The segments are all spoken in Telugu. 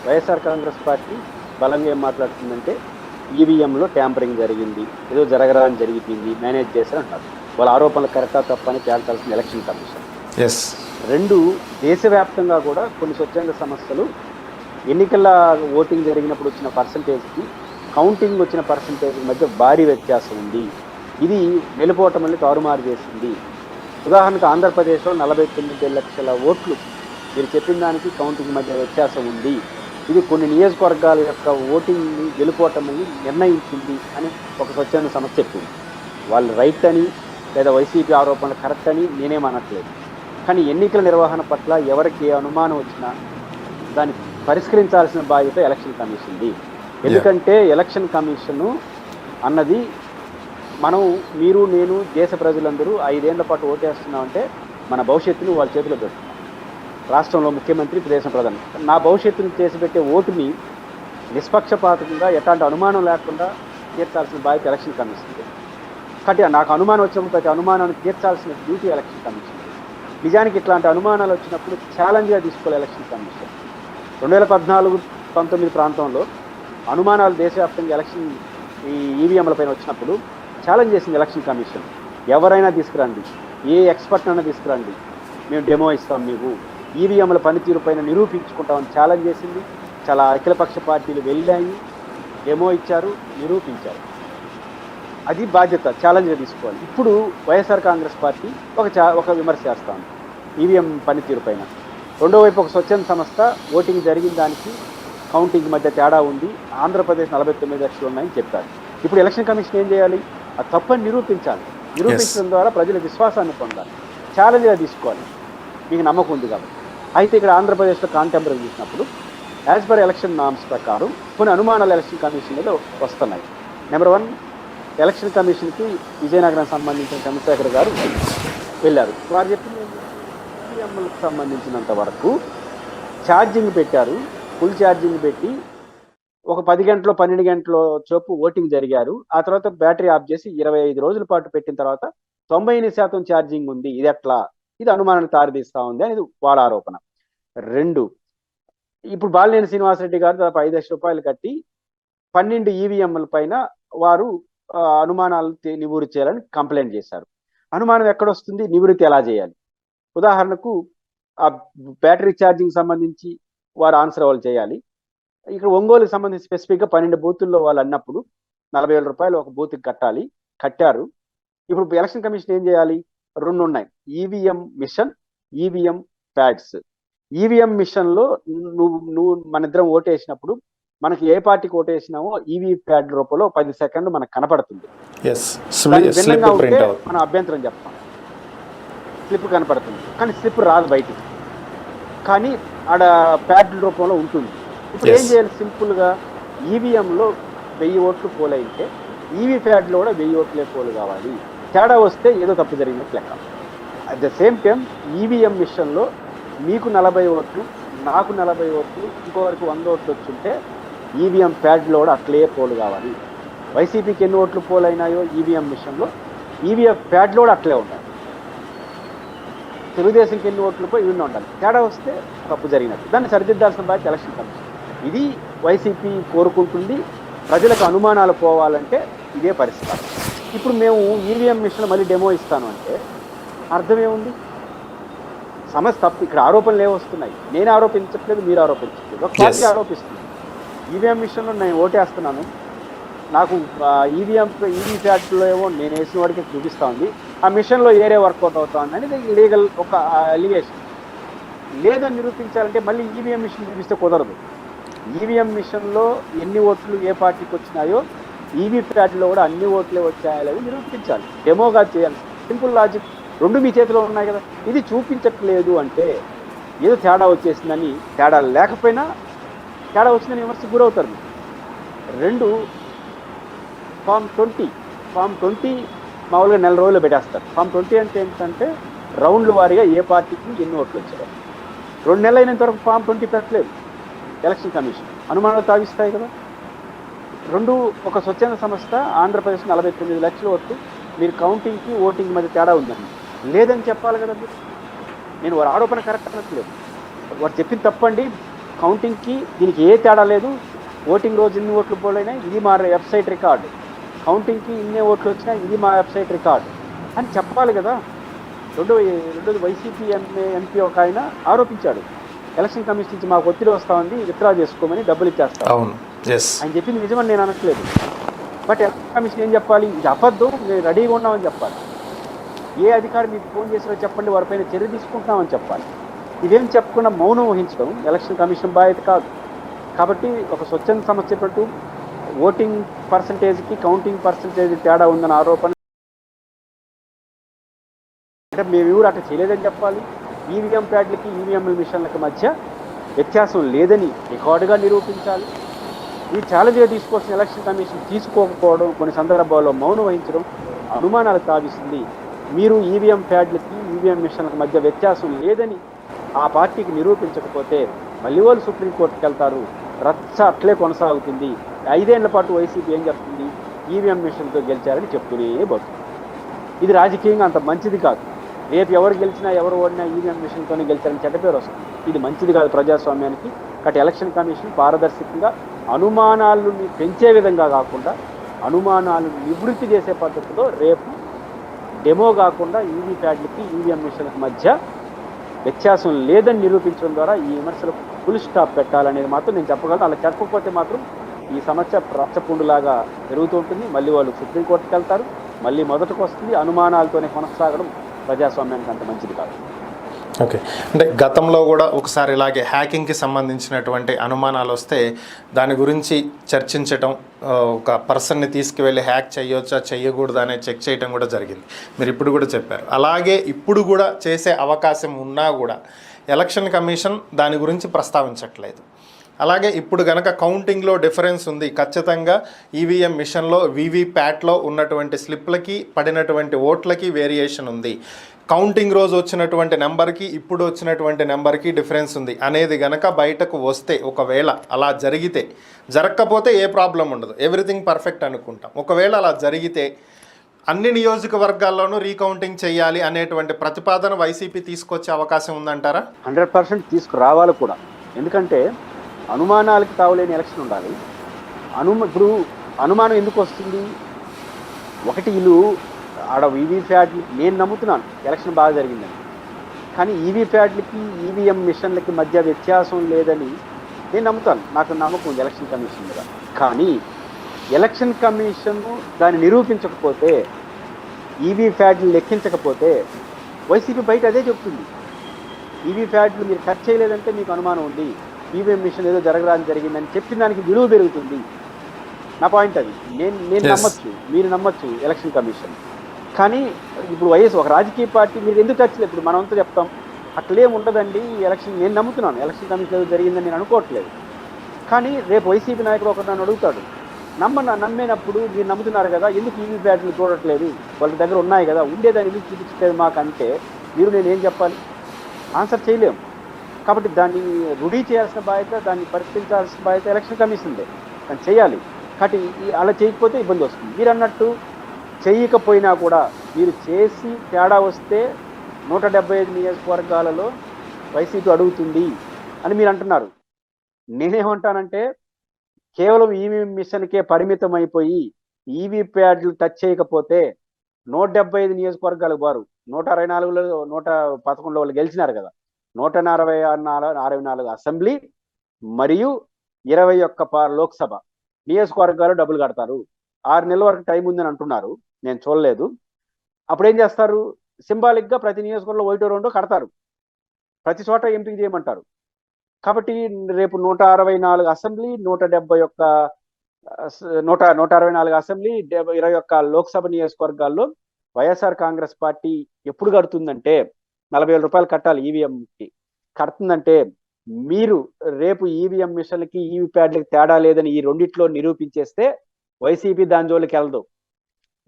వైఎస్ఆర్ కాంగ్రెస్ పార్టీ బలంగా ఏం మాట్లాడుతుందంటే ఈవీఎంలో ట్యాంపరింగ్ జరిగింది, ఏదో జరగరాని జరిగింది, మేనేజ్ చేశారు అంటారు. వాళ్ళ ఆరోపణలు కరెక్టా తప్పని తేల్చాల్సిన ఎలక్షన్ కమిషన్. ఎస్. రెండు, దేశవ్యాప్తంగా కూడా కొన్ని స్వచ్ఛంద సంస్థలు ఎన్నికల ఓటింగ్ జరిగినప్పుడు వచ్చిన పర్సంటేజ్కి కౌంటింగ్ వచ్చిన పర్సంటేజ్ మధ్య భారీ వ్యత్యాసం ఉంది, ఇది గెలుపోవటం తారుమారు చేసింది. ఉదాహరణకు ఆంధ్రప్రదేశ్లో 49 లక్షల ఓట్లు మీరు చెప్పిన దానికి కౌంటింగ్ మధ్య వ్యత్యాసం ఉంది, ఇది కొన్ని నియోజకవర్గాల యొక్క ఓటింగ్ని గెలుపోవటం నిర్ణయించింది అని ఒక స్వచ్ఛంద సంస్థ చెప్పింది. వాళ్ళు రైట్ అని లేదా వైసీపీ ఆరోపణలు కరెక్ట్ అని నేనేమనట్లేదు. కానీ ఎన్నికల నిర్వహణ పట్ల ఎవరికి ఏ అనుమానం వచ్చినా దాన్ని పరిష్కరించాల్సిన బాధ్యత ఎలక్షన్ కమిషన్ది. ఎందుకంటే ఎలక్షన్ కమిషను అన్నది మనం, మీరు, నేను, దేశ ప్రజలందరూ 5 ఏళ్ల పాటు ఓటేస్తున్నామంటే మన భవిష్యత్తుని వాళ్ళ చేతిలో పెడుతున్నాం. రాష్ట్రంలో ముఖ్యమంత్రి, దేశ ప్రధాని నా భవిష్యత్తుని చేసి పెట్టే ఓటుని నిష్పక్షపాతంగా ఎట్లాంటి అనుమానం లేకుండా తీర్చాల్సిన బాధ్యత ఎలక్షన్ కమిషన్ది. కాబట్టి నాకు అనుమానం వచ్చినప్పుడు ప్రతి అనుమానాన్ని తీర్చాల్సిన డ్యూటీ ఎలక్షన్ కమిషన్. నిజానికి ఇట్లాంటి అనుమానాలు వచ్చినప్పుడు ఛాలెంజ్గా తీసుకోవాలి ఎలక్షన్ కమిషన్. 2014-19 ప్రాంతంలో అనుమానాలు దేశవ్యాప్తంగా ఎలక్షన్ ఈ ఈవీఎంల పైన వచ్చినప్పుడు ఛాలెంజ్ చేసింది ఎలక్షన్ కమిషన్. ఎవరైనా తీసుకురండి, ఏ ఎక్స్పర్ట్ అయినా తీసుకురండి, మేము డెమో ఇస్తాం, మీకు ఈవీఎంల పనితీరు పైన నిరూపించుకుంటామని ఛాలెంజ్ చేసింది. చాలా అఖిలపక్ష పార్టీలు వెళ్ళాయి, డెమో ఇచ్చారు, నిరూపించారు. అది బాధ్యత, ఛాలెంజ్గా తీసుకోవాలి. ఇప్పుడు వైఎస్ఆర్ కాంగ్రెస్ పార్టీ ఒక విమర్శ చేస్తాను ఈవీఎం పనితీరు పైన. రెండో వైపు ఒక స్వచ్ఛంద సంస్థ ఓటింగ్ జరిగిన దానికి కౌంటింగ్ మధ్య తేడా ఉంది, ఆంధ్రప్రదేశ్ 49 లక్షలు ఉన్నాయని చెప్పారు. ఇప్పుడు ఎలక్షన్ కమిషన్ ఏం చేయాలి? అది తప్పని నిరూపించాలి. నిరూపించడం ద్వారా ప్రజల విశ్వాసాన్ని పొందాలి, ఛాలెంజ్గా తీసుకోవాలి, మీకు నమ్మకం ఉంది కాబట్టి. అయితే ఇక్కడ ఆంధ్రప్రదేశ్లో కాంటెంపరీ చూసినప్పుడు యాజ్ పర్ ఎలక్షన్ నామ్స్ ప్రకారం కొన్ని అనుమానాలు ఎలక్షన్ కమిషన్ మీద వస్తున్నాయి. నెంబర్ 1, ఎలక్షన్ కమిషన్కి విజయనగరం సంబంధించిన చంద్రశేఖర్ గారు వెళ్ళారు. వారు చెప్పిన ఈవీఎంలకు సంబంధించినంత వరకు ఛార్జింగ్ పెట్టారు, ఫుల్ ఛార్జింగ్ పెట్టి ఒక 10 గంటలో 12 గంటల చోపు ఓటింగ్ జరిగారు. ఆ తర్వాత బ్యాటరీ ఆఫ్ చేసి 25 రోజుల పాటు పెట్టిన తర్వాత 98% ఛార్జింగ్ ఉంది. ఇది ఎట్లా? ఇది అనుమానానికి తారితీస్తా ఉంది అనేది వాళ్ళ ఆరోపణ. 2, ఇప్పుడు బాలినేని శ్రీనివాసరెడ్డి గారు దాదాపు 5 లక్షల రూపాయలు కట్టి 12 ఈవీఎంల పైన వారు అనుమానాలు నివృత్తి చేయాలని కంప్లైంట్ చేశారు. అనుమానం ఎక్కడొస్తుంది? నివృత్తి ఎలా చేయాలి? ఉదాహరణకు ఆ బ్యాటరీ ఛార్జింగ్ సంబంధించి వారు ఆన్సర్ వాళ్ళు చేయాలి. ఇక్కడ ఒంగోలుకి సంబంధించి స్పెసిఫిక్గా 12 బూతుల్లో వాళ్ళు అన్నప్పుడు 40,000 రూపాయలు ఒక బూత్కి కట్టారు. ఇప్పుడు ఎలక్షన్ కమిషన్ ఏం చేయాలి? 2 ఉన్నాయి, EVM machine, EVM pads. EVM మిషన్లో నువ్వు మన ఇద్దరం ఓటేసినప్పుడు మనకి ఏ పార్టీకి ఓటేసినామో ఈవీ ప్యాడ్ రూపంలో 10 సెకండ్లు మనకు కనపడుతుంది. మనం అభ్యంతరం చెప్తాం, స్లిప్ కనపడుతుంది, కానీ స్లిప్ రాదు బయటికి, కానీ ఆడ ప్యాడ్ రూపంలో ఉంటుంది. ఇప్పుడు ఏం చేయాలి? సింపుల్గా ఈవీఎంలో 1000 ఓట్లు పోలైతే ఈవీ ప్యాడ్లో కూడా 1000 ఓట్లే పోలు కావాలి. తేడా వస్తే ఏదో తప్పు జరిగినట్టు లెక్క. At the same time EVM మిషన్లో మీకు 40 ఓట్లు, నాకు 40 ఓట్లు, ఇంకోవరకు 100 ఓట్లు వచ్చుంటే ఈవీఎం ప్యాడ్లో కూడా అట్లే పోలు కావాలి. వైసీపీకి ఎన్ని ఓట్లు పోలైనాయో ఈవీఎం మిషన్లో ఈవీఎం ప్యాడ్లో కూడా అట్లే ఉండాలి. తెలుగుదేశంకి ఎన్ని ఓట్లు పోయి ఇవన్నీ ఉండాలి. తేడా వస్తే తప్పు జరిగినట్టు. దాన్ని సరిదిద్దాల్సిన బాధ్యత ఎలక్షన్ కమిషన్. ఇది వైసీపీ కోరుకుంటుంది. ప్రజలకు అనుమానాలు పోవాలంటే ఇదే పరిష్కారం. ఇప్పుడు మేము ఈవీఎం మిషన్ మళ్ళీ డెమో ఇస్తాను అంటే అర్థమేముంది? సమస్య తప్పు. ఇక్కడ ఆరోపణలు ఏమొస్తున్నాయి? నేను ఆరోపించట్లేదు, మీరు ఆరోపించట్లేదు, ఒక పార్టీ ఆరోపిస్తుంది. ఈవీఎం మిషన్లో నేను ఓటేస్తున్నాను, నాకు ఈవీ ప్యాడ్లో ఏమో నేను వేసిన వాడికి చూపిస్తూ ఉంది, ఆ మిషన్లో ఏరే వర్కౌట్ అవుతా ఉంది అనేది లీగల్ ఒక అలిగేషన్. లేదని నిరూపించాలంటే మళ్ళీ ఈవీఎం మిషన్ చూపిస్తే కుదరదు. ఈవీఎం మిషన్లో ఎన్ని ఓట్లు ఏ పార్టీకి వచ్చినాయో ఈవీ ప్యాడ్లో కూడా అన్ని ఓట్లే వచ్చాయని నిరూపించాలి, డెమోగా చేయాలి. Simple logic. 2 మీ చేతిలో ఉన్నాయి కదా. ఇది చూపించట్లేదు అంటే ఏదో తేడా వచ్చేసిందని, తేడా లేకపోయినా తేడా వచ్చిందని విమర్శకు గురవుతారు. 2, ఫామ్ 20 మామూలుగా 4 రోజులు పెట్టేస్తారు. ఫామ్ 20 అంటే ఏంటంటే రౌండ్ల వారీగా ఏ పార్టీకి ఎన్ని ఓట్లు వచ్చాయి. 2 నెలలు అయినంత వరకు ఫామ్ 20 పెట్టలేదు ఎలక్షన్ కమిషన్. అనుమానాలు తావిస్తాయి కదా. 2, ఒక స్వచ్ఛంద సంస్థ ఆంధ్రప్రదేశ్ 49 లక్షల ఓట్లు, మీరు కౌంటింగ్కి ఓటింగ్ మధ్య తేడా ఉందని లేదని చెప్పాలి కదా. నేను వారి ఆరోపణ కరెక్ట్ అనట్లేదు, వారు చెప్పింది తప్పండి, కౌంటింగ్కి దీనికి ఏ తేడా లేదు, ఓటింగ్ రోజు ఇన్ని ఓట్లు పోలైనా ఇది మా వెబ్సైట్ రికార్డు, కౌంటింగ్కి ఇన్ని ఓట్లు వచ్చినా ఇది మా వెబ్సైట్ రికార్డు అని చెప్పాలి కదా. రెండోది వైసీపీ ఎంపీ ఒక ఆయన ఆరోపించాడు, ఎలక్షన్ కమిషన్ నుంచి మాకు ఒత్తిడి వస్తూ ఉంది, విత్డ్రా చేసుకోమని, డబ్బులు ఇచ్చేస్తాం. ఆయన చెప్పింది నిజమని నేను అనట్లేదు, బట్ ఎలక్షన్ కమిషన్ ఏం చెప్పాలి, ఇది అబద్ధం, మేము రెడీగా ఉన్నామని చెప్పాలి. ఏ అధికారి మీకు ఫోన్ చేసినా చెప్పండి, వారిపైన చర్య తీసుకుంటామని చెప్పాలి. ఇదేం చెప్పకుండా మౌనం వహించడం ఎలక్షన్ కమిషన్ బాధ్యత కాదు. కాబట్టి ఒక స్వచ్ఛంద సంస్థ ఓటింగ్ పర్సంటేజ్కి కౌంటింగ్ పర్సంటేజ్ తేడా ఉందన్న ఆరోపణ అంటే మేము ఎవరు అట్లా చేయలేదని చెప్పాలి. ఈవీఎం ప్యాడ్లకి ఈవీఎం మిషన్లకి మధ్య వ్యత్యాసం లేదని రికార్డుగా నిరూపించాలి. ఈ ఛాలెంజ్గా తీసుకోవాల్సిన ఎలక్షన్ కమిషన్ తీసుకోకపోవడం, కొన్ని సందర్భాల్లో మౌనం వహించడం అనుమానాలకు తావిస్తుంది. మీరు ఈవీఎం ప్యాడ్లకి ఈవీఎం మిషన్లకు మధ్య వ్యత్యాసం లేదని ఆ పార్టీకి నిరూపించకపోతే మళ్ళీ వాళ్ళు సుప్రీంకోర్టుకి వెళ్తారు, రచ్చ అట్లే కొనసాగుతుంది. 5 ఏళ్ల పాటు వైసీపీ ఏం చెప్తుంది, ఈవీఎం మిషన్తో గెలిచారని చెప్తూనే పోతుంది. ఇది రాజకీయంగా అంత మంచిది కాదు. రేపు ఎవరు గెలిచినా ఎవరు ఓడినా ఈవీఎం మిషన్తోనే గెలిచారని చెడ్డ పేరు వస్తుంది. ఇది మంచిది కాదు ప్రజాస్వామ్యానికి. కాబట్టి ఎలక్షన్ కమిషన్ పారదర్శకంగా అనుమానాలను పెంచే విధంగా కాకుండా అనుమానాలను నివృత్తి చేసే పద్ధతిలో రేపు డెమో కాకుండా ఈవీ ప్యాడ్లకి ఈవీఎం మిషన్లకు మధ్య వ్యత్యాసం లేదని నిరూపించడం ద్వారా ఈ విమర్శలకు ఫుల్ స్టాప్ పెట్టాలనేది మాత్రం నేను చెప్పగలను. అలా చెప్పకపోతే మాత్రం ఈ సమస్య రచ్చపుండులాగా పెరుగుతూ ఉంటుంది. మళ్ళీ వాళ్ళు సుప్రీంకోర్టుకి వెళ్తారు, మళ్ళీ మొదటికి వస్తుంది. అనుమానాలతోనే కొనసాగడం ప్రజాస్వామ్యానికి అంత మంచిది కాదు. ఓకే, అంటే గతంలో కూడా ఒకసారి ఇలాగే హ్యాకింగ్కి సంబంధించినటువంటి అనుమానాలు వస్తే దాని గురించి చర్చించటం, ఒక పర్సన్ని తీసుకువెళ్ళి హ్యాక్ చేయొచ్చా చేయకూడదా అనేది చెక్ చేయడం కూడా జరిగింది. మీరు ఇప్పుడు కూడా చెప్పారు. అలాగే ఇప్పుడు కూడా చేసే అవకాశం ఉన్నా కూడా ఎలక్షన్ కమిషన్ దాని గురించి ప్రస్తావించట్లేదు. అలాగే ఇప్పుడు కనుక కౌంటింగ్లో డిఫరెన్స్ ఉంది, ఖచ్చితంగా ఈవీఎం మిషన్లో వీవీప్యాట్లో ఉన్నటువంటి స్లిప్లకి పడినటువంటి ఓట్లకి వేరియేషన్ ఉంది, కౌంటింగ్ రోజు వచ్చినటువంటి నెంబర్కి ఇప్పుడు వచ్చినటువంటి నెంబర్కి డిఫరెన్స్ ఉంది అనేది గనక బయటకు వస్తే, ఒకవేళ అలా జరిగితే, జరగకపోతే ఏ ప్రాబ్లం ఉండదు, ఎవ్రీథింగ్ పర్ఫెక్ట్ అనుకుంటాం. ఒకవేళ అలా జరిగితే అన్ని నియోజకవర్గాల్లోనూ రీకౌంటింగ్ చేయాలి అనేటువంటి ప్రతిపాదన వైసీపీ తీసుకొచ్చే అవకాశం ఉందంటారా? 100% తీసుకురావాలి కూడా. ఎందుకంటే అనుమానాలకు తావులేని ఎలక్షన్ ఉండాలి. ఇప్పుడు అనుమానం ఎందుకు వస్తుంది, ఒకటి వీళ్ళు ఆడ ఈవీప్యాడ్లు, నేను నమ్ముతున్నాను ఎలక్షన్ బాగా జరిగిందని, కానీ ఈవీప్యాడ్లకి ఈవీఎం మిషన్లకి మధ్య వ్యత్యాసం లేదని నేను నమ్ముతాను. నాకు నమ్మకం ఉంది ఎలక్షన్ కమిషన్ మీద. కానీ ఎలక్షన్ కమిషన్ దాన్ని నిరూపించకపోతే, ఈవీప్యాడ్లు లెక్కించకపోతే వైసీపీ బయట అదే చెప్తుంది, ఈవీప్యాడ్లు మీరు ఖర్చు చేయలేదంటే మీకు అనుమానం ఉంది, ఈవీఎం మిషన్ ఏదో జరగడానికి జరిగిందని చెప్పిన దానికి విలువ పెరుగుతుంది. నా పాయింట్ అది. నేను నమ్మచ్చు, మీరు నమ్మచ్చు ఎలక్షన్ కమిషన్. కానీ ఇప్పుడు ఒక రాజకీయ పార్టీ మీరు ఎందుకు ఖర్చులేదు, ఇప్పుడు మనమంతా చెప్తాం అట్లేం ఉండదండి ఎలక్షన్, నేను నమ్ముతున్నాను ఎలక్షన్ కమిషన్ ఏదో జరిగిందని నేను అనుకోవట్లేదు. కానీ రేపు వైసీపీ నాయకుడు ఒకరు నన్ను అడుగుతాడు, నమ్మేనప్పుడు మీరు నమ్ముతున్నారు కదా, ఎందుకు ఈవీప్యాడ్లు చూడట్లేదు, వాళ్ళ దగ్గర ఉన్నాయి కదా, ఉండేదాన్ని ఎందుకు చూపించలేదు మాకు అంటే నేనేం చెప్పాలి? ఆన్సర్ చేయలేము. కాబట్టి దాన్ని రూఢీ చేయాల్సిన బాధ్యత, దాన్ని పరిష్కరించాల్సిన బాధ్యత ఎలక్షన్ కమిషన్దే, కానీ చేయాలి. కాబట్టి అలా చేయకపోతే ఇబ్బంది వస్తుంది. మీరు అన్నట్టు చేయకపోయినా కూడా మీరు చేసి తేడా వస్తే 175 నియోజకవర్గాలలో వైసీపీ అడుగుతుంది అని మీరు అంటున్నారు. నేనేమంటానంటే కేవలం ఈవీఎం మిషన్కే పరిమితం అయిపోయి ఈవీప్యాడ్లు టచ్ చేయకపోతే 175 నియోజకవర్గాలకు వారు 164లో 111 వాళ్ళు గెలిచినారు కదా, 164 అసెంబ్లీ మరియు 21 లోక్సభ నియోజకవర్గాలు డబ్బులు కడతారు. 6 నెలల వరకు టైం ఉందని అంటున్నారు, నేను చూడలేదు. అప్పుడు ఏం చేస్తారు, సింబాలిక్గా ప్రతి నియోజకవర్గంలో 1-2 కడతారు, ప్రతి చోట ఎంపిక చేయమంటారు. కాబట్టి రేపు 164 అసెంబ్లీ, 164 అసెంబ్లీ, 21 లోక్సభ నియోజకవర్గాల్లో వైఎస్ఆర్ కాంగ్రెస్ పార్టీ ఎప్పుడు కడుతుందంటే 40,000 రూపాయలు కట్టాలి ఈవీఎంకి. కడుతుందంటే మీరు రేపు ఈవీఎం మిషన్లకి ఈవీప్యాడ్లకి తేడా లేదని ఈ రెండిట్లో నిరూపించేస్తే వైసీపీ దాని జోలికి వెళ్ళదు.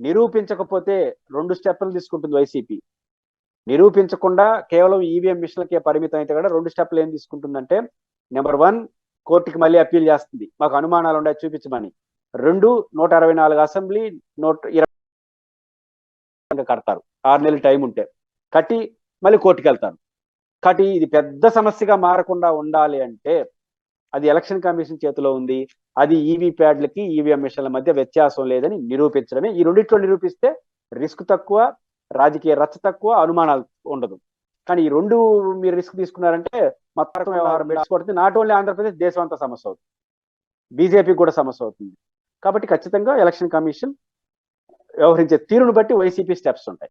నిరూపించకపోతే 2 స్టెప్పులు తీసుకుంటుంది వైసీపీ. నిరూపించకుండా కేవలం ఈవీఎం మిషన్లకే పరిమితం అయితే కూడా 2 స్టెప్పులు ఏం తీసుకుంటుందంటే, నెంబర్ 1 కోర్టుకి మళ్ళీ అప్పీల్ చేస్తుంది, మాకు అనుమానాలు ఉన్నాయి చూపించమని. 2 164 అసెంబ్లీ 120 కడతారు, 6 నెలలు టైం ఉంటే కట్టి మళ్ళీ కోర్టుకి వెళ్తారు. కాబట్టి ఇది పెద్ద సమస్యగా మారకుండా ఉండాలి అంటే అది ఎలక్షన్ కమిషన్ చేతిలో ఉంది. అది ఈవీ ప్యాడ్లకి ఈవీఎం మిషన్ల మధ్య వ్యత్యాసం లేదని నిరూపించడమే. ఈ రెండిట్లో నిరూపిస్తే రిస్క్ తక్కువ, రాజకీయ రచ్చ తక్కువ, అనుమానాలు ఉండదు. కానీ ఈ రెండు మీరు రిస్క్ తీసుకున్నారంటే మొత్తం వ్యవహారం పెట్టుకుంటుంది. నాట్ ఓన్లీ ఆంధ్రప్రదేశ్, దేశం అంతా సమస్య అవుతుంది, బీజేపీకి కూడా సమస్య అవుతుంది. కాబట్టి ఖచ్చితంగా ఎలక్షన్ కమిషన్ వ్యవహరించే తీరును బట్టి వైసీపీ స్టెప్స్ ఉంటాయి.